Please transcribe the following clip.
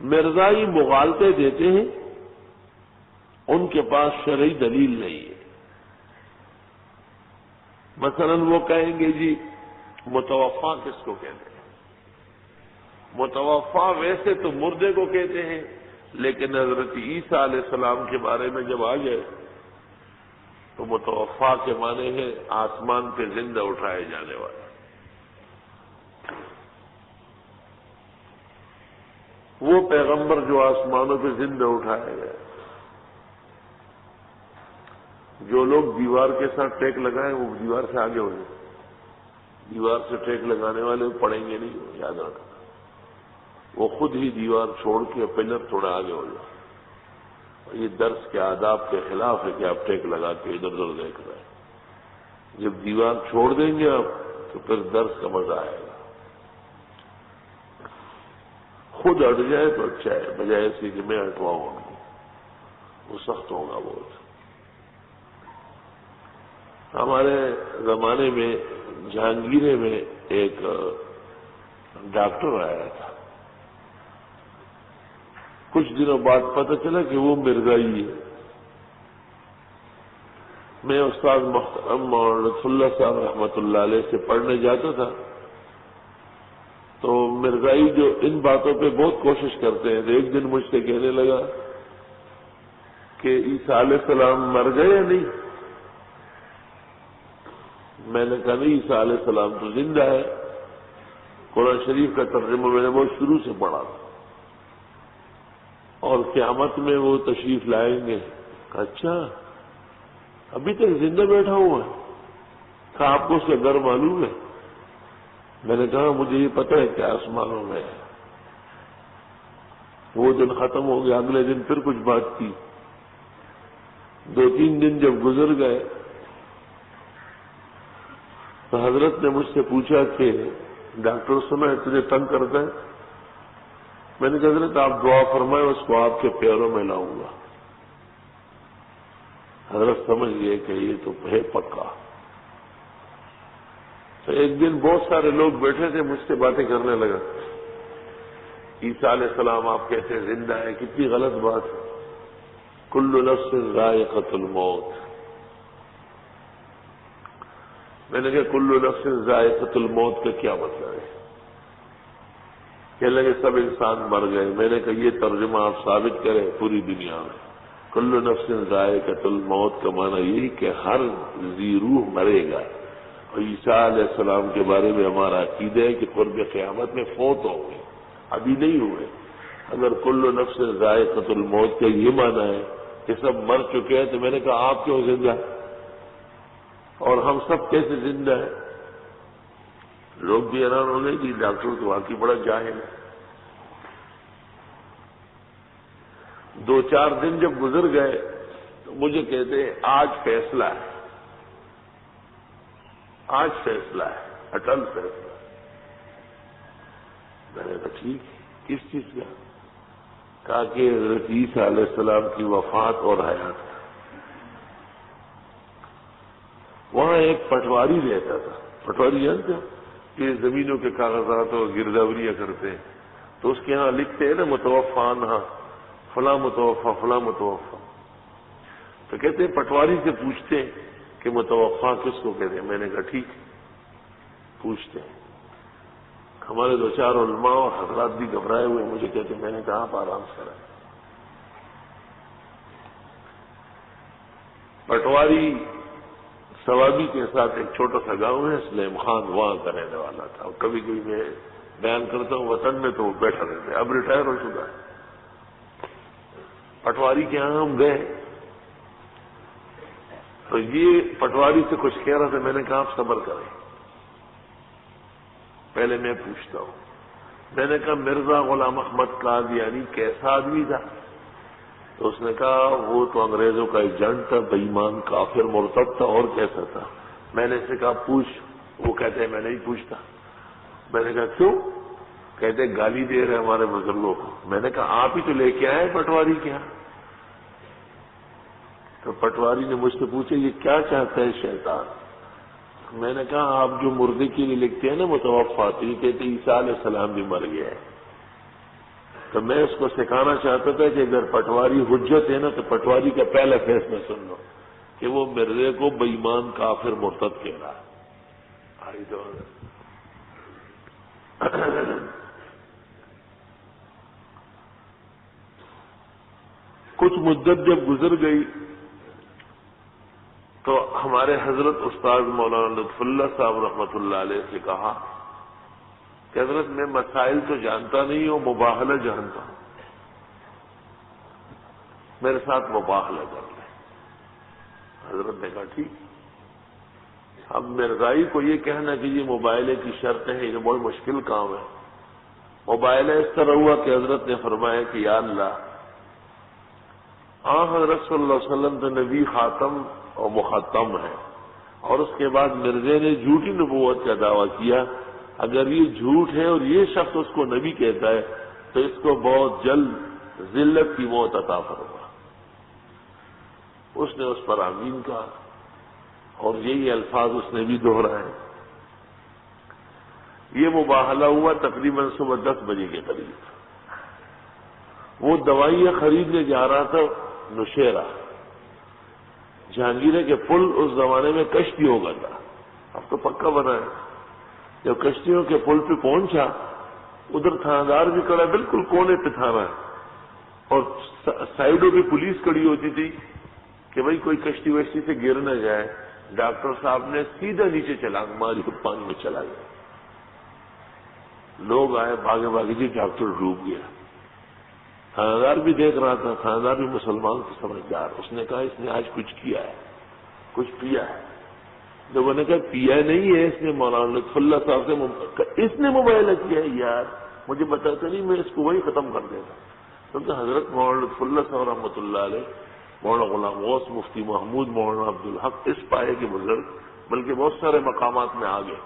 مرزائی مغالطے دیتے ہیں، ان کے پاس شرعی دلیل نہیں ہے۔ مثلا وہ کہیں گے جی متوفا کس کو کہتے ہیں؟ متوفا ویسے تو مردے کو کہتے ہیں، لیکن حضرت عیسیٰ علیہ السلام کے بارے میں جب آ جائے تو متوفا کے معنی ہے آسمان پہ زندہ اٹھائے جانے والے۔ وہ پیغمبر جو آسمانوں پہ زندہ اٹھائے گئے، جو لوگ دیوار کے ساتھ ٹیک لگائیں وہ دیوار سے آگے ہو جائیں، دیوار سے ٹیک لگانے والے پڑیں گے نہیں، یاد رکھنا، وہ خود ہی دیوار چھوڑ کے پلر تھوڑا آگے ہو جائے۔ یہ درس کے آداب کے خلاف ہے کہ آپ ٹیک لگا کے ادھر ادھر دیکھ رہے ہیں۔ جب دیوار چھوڑ دیں گے آپ تو پھر درس کا مزہ آئے گا۔ خود ہٹ جائے تو اچھا ہے، بجائے اسی کہ میں ہٹواؤں ان کو، وہ سخت ہوگا بہت۔ ہمارے زمانے میں جہانگیرے میں ایک ڈاکٹر آیا تھا، کچھ دنوں بعد پتہ چلا کہ وہ مرزائی ہے۔ میں استاد محترم اور لطف اللہ صاحب رحمۃ اللہ علیہ سے پڑھنے جاتا تھا، تو مرزائی جو ان باتوں پہ بہت کوشش کرتے ہیں، تو ایک دن مجھ سے کہنے لگا کہ عیسیٰ علیہ السلام مر گئے یا نہیں؟ میں نے کہا نہیں، عیسیٰ علیہ السلام تو زندہ ہے، قرآن شریف کا ترجمہ میں نے بہت شروع سے پڑھا تھا، اور قیامت میں وہ تشریف لائیں گے۔ اچھا، ابھی تک زندہ بیٹھا ہوا ہے؟ کہا آپ کو اس کا گھر معلوم ہے؟ میں نے کہا مجھے یہ پتہ ہے کہ آسمانوں میں ہے۔ وہ دن ختم ہو گیا، اگلے دن پھر کچھ بات کی، 2-3 دن جب گزر گئے تو حضرت نے مجھ سے پوچھا کہ ڈاکٹر سنا ہے تجھے تنگ کرتا ہے؟ میں نے کہا حضرت آپ دعا فرمائیں، اس کو آپ کے پیروں میں لاؤں گا۔ حضرت سمجھ گئے کہ یہ تو ہے پکا۔ تو ایک دن بہت سارے لوگ بیٹھے تھے، مجھ سے باتیں کرنے لگا، عیسیٰ علیہ السلام آپ کہتے ہیں زندہ ہے، کتنی غلط بات ہے، کل نفس ذائقۃ الموت۔ میں نے کہا کل نفس ذائقۃ الموت کا کیا مطلب ہے؟ کہنے لگے سب انسان مر گئے۔ میں نے کہا یہ ترجمہ آپ ثابت کریں پوری دنیا میں، کل نفس ذائقۃ الموت کا معنی یہی کہ ہر ذی روح مرے گا، اور عیسیٰ علیہ السلام کے بارے میں ہمارا عقیدہ ہے کہ قرب قیامت میں فوت ہوں گے، ابھی نہیں ہوئے۔ اگر کل نفس ذائقۃ الموت کا یہ معنی ہے کہ سب مر چکے ہیں، تو میں نے کہا آپ کیوں زندہ ہیں اور ہم سب کیسے زندہ ہیں؟ لوگ بھی حیران ہوں گے کہ ڈاکٹر تو واقعی بڑا جاہل ہے۔ 2-4 دن جب گزر گئے تو مجھے کہتے ہیں آج فیصلہ ہے، آج فیصلہ ہے، اٹل فیصلہ۔ میں نے کہا ٹھیک، کس چیز کا؟ کہا کہ حضرت عیسیٰ علیہ السلام کی وفات اور حیات کا۔ وہاں ایک پٹواری رہتا تھا، پٹواری جانتے ہو کہ زمینوں کے کاغذات اور گرداوریاں کرتے ہیں، تو اس کے ہاں لکھتے ہیں نا متوفان، ہاں فلاں متوفا فلاں متوفا، تو کہتے ہیں پٹواری سے پوچھتے ہیں کہ متوفا کس کو کہتے ہیں؟ میں نے کہا ٹھیک پوچھتے ہیں۔ ہمارے 2-4 علماء اور حضرات بھی گھبرائے ہوئے، مجھے کہتے ہیں، میں نے کہا آپ آرام سے رہیں۔ پٹواری ثوابی کے ساتھ ایک چھوٹا سا گاؤں ہے، سلیم خان وہاں کا رہنے والا تھا، اور کبھی کبھی میں بیان کرتا ہوں وطن میں تو وہ بیٹھا رہتا ہے، اب ریٹائر ہو چکا ہے۔ پٹواری کے ہاں ہم گئے تو یہ پٹواری سے کچھ کہہ رہا تھا، میں نے کہا آپ صبر کریں، پہلے میں پوچھتا ہوں۔ میں نے کہا مرزا غلام احمد قادیانی کیسا آدمی تھا؟ تو اس نے کہا وہ تو انگریزوں کا ایجنٹ تھا، بے ایمان کافر مرتد تھا، اور کیسا تھا؟ میں نے اسے کہا پوچھ۔ وہ کہتے ہیں میں نہیں پوچھتا۔ میں نے کہا کیوں؟ کہتے گالی دے رہے ہمارے بزرگوں کو۔ میں نے کہا آپ ہی تو لے کے آئے پٹواری کے یہاں۔ تو پٹواری نے مجھ سے پوچھا یہ کیا چاہتا ہے شیطان؟ میں نے کہا آپ جو مردے کے لیے لکھتے ہیں نا متوفات، یہ کہتے عیسیٰ علیہ السلام بھی مر گیا ہے۔ تو میں اس کو سکھانا چاہتا تھا کہ اگر پٹواری حجت ہے نا تو پٹواری کا پہلا فیصلہ سن لو کہ وہ مرزے کو بے ایمان کافر مرتد کہہ رہا ہے. کچھ مدت جب گزر گئی تو ہمارے حضرت استاد مولانا لطف اللہ صاحب رحمۃ اللہ علیہ سے کہا کہ حضرت میں مسائل تو جانتا نہیں ہوں، مباہلہ جانتا ہوں، میرے ساتھ مباہلہ کر لیں. حضرت نے کہا ٹھیک. اب مرزائی کو یہ کہنا کہ یہ مباہلے کی شرطیں ہیں، یہ بہت مشکل کام ہے. مباہلہ اس طرح ہوا کہ حضرت نے فرمایا کہ یا اللہ، حضرت صلی اللہ علیہ وسلم تو نبی خاتم اور مختم ہے، اور اس کے بعد مرزے نے جھوٹی نبوت کا دعویٰ کیا. اگر یہ جھوٹ ہے اور یہ شخص اس کو نبی کہتا ہے تو اس کو بہت جلد ذلت کی موت عطا فرما. اس نے اس پر آمین کہا اور یہی الفاظ اس نے بھی دہرائے. یہ مباہلہ ہوا تقریباً صبح 10 بجے کے قریب. وہ دوائیاں خریدنے جا رہا تھا نوشیرہ. جہانگیرے کے پل اس زمانے میں کشتیوں کا تھا، اب تو پکا بنا ہے. جب کشتیوں کے پل پہ پہنچا، ادھر تھانیدار بھی کڑا بالکل کونے پہ تھانا ہے، اور سائڈوں پہ پولیس کڑی ہوتی تھی کہ بھائی کوئی کشتی وشتی سے گر نہ جائے. ڈاکٹر صاحب نے سیدھا نیچے چھلانگ ماری تو پانی میں چلا گیا. لوگ آئے بھاگے بھاگے، جی ڈاکٹر ڈوب گیا. تھانیدار بھی دیکھ رہا تھا، تھانیدار بھی مسلمان سے سمجھدار. اس نے کہا اس نے آج کچھ کیا ہے، کچھ پیا ہے. لوگوں نے کہا پیا نہیں ہے اس نے، مولانا لطف اللہ صاحب سے اس نے مباہلہ کیا ہے. یار مجھے بتاتا نہیں، میں اس کو وہی ختم کر دیتا. کیونکہ حضرت مولانا لطف اللہ صاحب رحمۃ اللہ علیہ، مولانا غلام غوث، مفتی محمود، مولانا عبدالحق اس پائے کے بزرگ، بلکہ بہت سارے مقامات میں آ گئے.